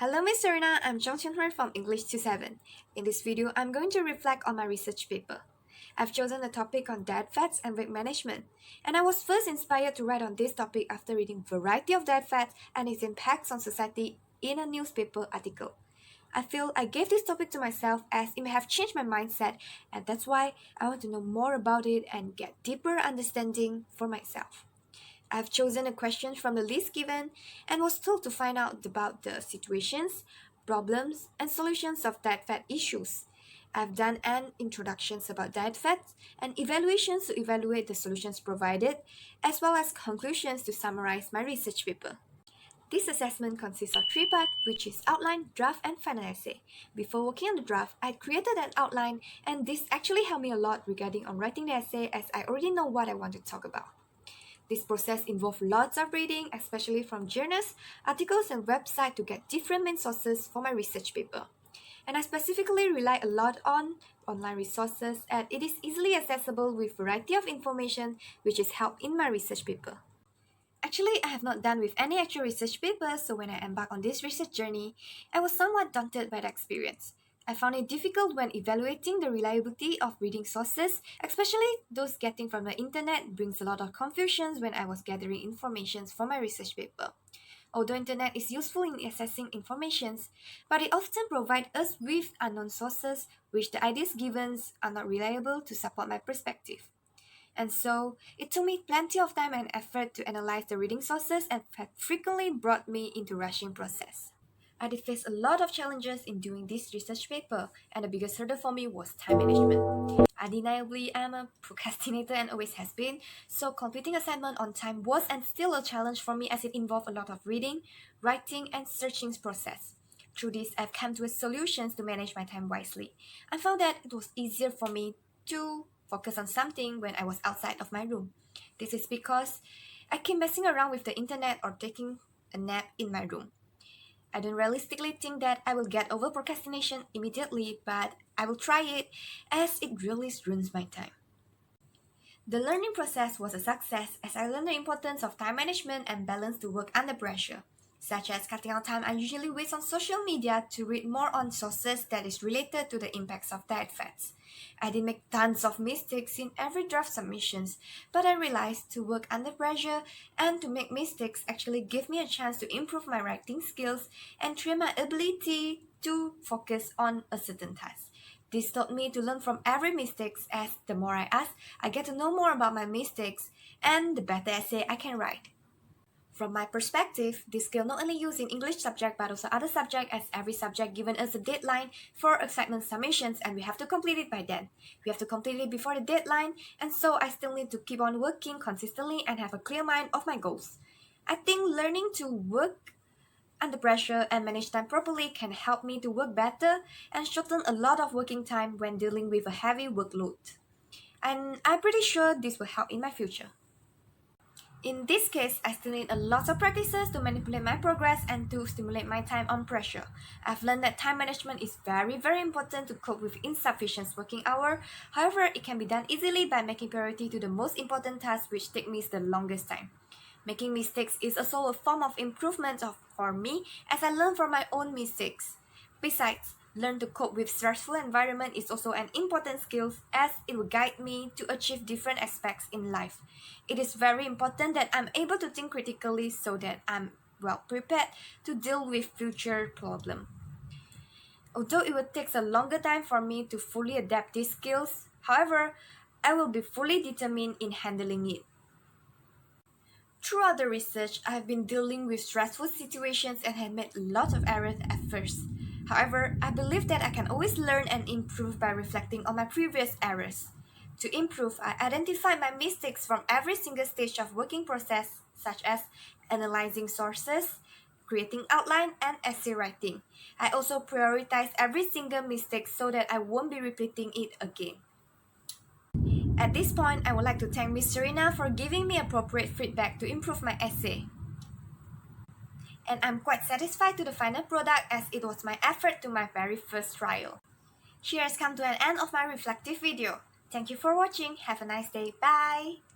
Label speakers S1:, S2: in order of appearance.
S1: Hello, Miss Serena. I'm Zhong Qianhui from English 27. In this video, I'm going to reflect on my research paper. I've chosen a topic on diet fads and weight management, and I was first inspired to write on this topic after reading a variety of diet fads and its impacts on society in a newspaper article. I feel I gave this topic to myself as it may have changed my mindset, and that's why I want to know more about it and get deeper understanding for myself. I've chosen a question from the list given and was told to find out about the situations, problems, and solutions of diet fad issues. I've done an introductions about diet fads and evaluations to evaluate the solutions provided, as well as conclusions to summarize my research paper. This assessment consists of three parts, which is outline, draft, and final essay. Before working on the draft, I created an outline, and this actually helped me a lot regarding on writing the essay as I already know what I want to talk about. This process involved lots of reading, especially from journals, articles, and websites to get different main sources for my research paper. And I specifically rely a lot on online resources as it is easily accessible with variety of information which is helped in my research paper. Actually, I have not done with any actual research paper, so when I embarked on this research journey, I was somewhat daunted by the experience. I found it difficult when evaluating the reliability of reading sources, especially those getting from the internet brings a lot of confusions when I was gathering information for my research paper. Although internet is useful in accessing informations, but it often provides us with unknown sources which the ideas given are not reliable to support my perspective. And so, it took me plenty of time and effort to analyze the reading sources and frequently brought me into rushing process. I did face a lot of challenges in doing this research paper, and the biggest hurdle for me was time management. Undeniably, I'm a procrastinator and always has been, so completing assignment on time was and still a challenge for me as it involved a lot of reading, writing, and searching process. Through this, I've come to solutions to manage my time wisely. I found that it was easier for me to focus on something when I was outside of my room. This is because I keep messing around with the internet or taking a nap in my room. I don't realistically think that I will get over procrastination immediately, but I will try it as it really ruins my time. The learning process was a success as I learned the importance of time management and balance to work under pressure, such as cutting out time I usually waste on social media to read more on sources that is related to the impacts of diet fads. I did make tons of mistakes in every draft submissions, but I realized to work under pressure and to make mistakes actually give me a chance to improve my writing skills and train my ability to focus on a certain task. This taught me to learn from every mistake as the more I ask, I get to know more about my mistakes and the better essay I can write. From my perspective, this skill not only used in English subject but also other subject as every subject given us a deadline for assignment submissions and we have to complete it by then. We have to complete it before the deadline and so I still need to keep on working consistently and have a clear mind of my goals. I think learning to work under pressure and manage time properly can help me to work better and shorten a lot of working time when dealing with a heavy workload. And I'm pretty sure this will help in my future. In this case, I still need a lot of practices to manipulate my progress and to stimulate my time on pressure. I've learned that time management is very important to cope with insufficient working hour. However, it can be done easily by making priority to the most important tasks which take me the longest time. Making mistakes is also a form of improvement for me as I learn from my own mistakes. Besides, learn to cope with stressful environment is also an important skill as it will guide me to achieve different aspects in life. It is very important that I'm able to think critically so that I'm well prepared to deal with future problems. Although it will take a longer time for me to fully adapt these skills, however, I will be fully determined in handling it. Throughout the research, I have been dealing with stressful situations and had made a lot of errors at first. However, I believe that I can always learn and improve by reflecting on my previous errors. To improve, I identified my mistakes from every single stage of working process, such as analyzing sources, creating outline, and essay writing. I also prioritize every single mistake so that I won't be repeating it again. At this point, I would like to thank Miss Serena for giving me appropriate feedback to improve my essay. And I'm quite satisfied to the final product as it was my effort to my very first trial. Here has come to an end of my reflective video. Thank you for watching. Have a nice day. Bye!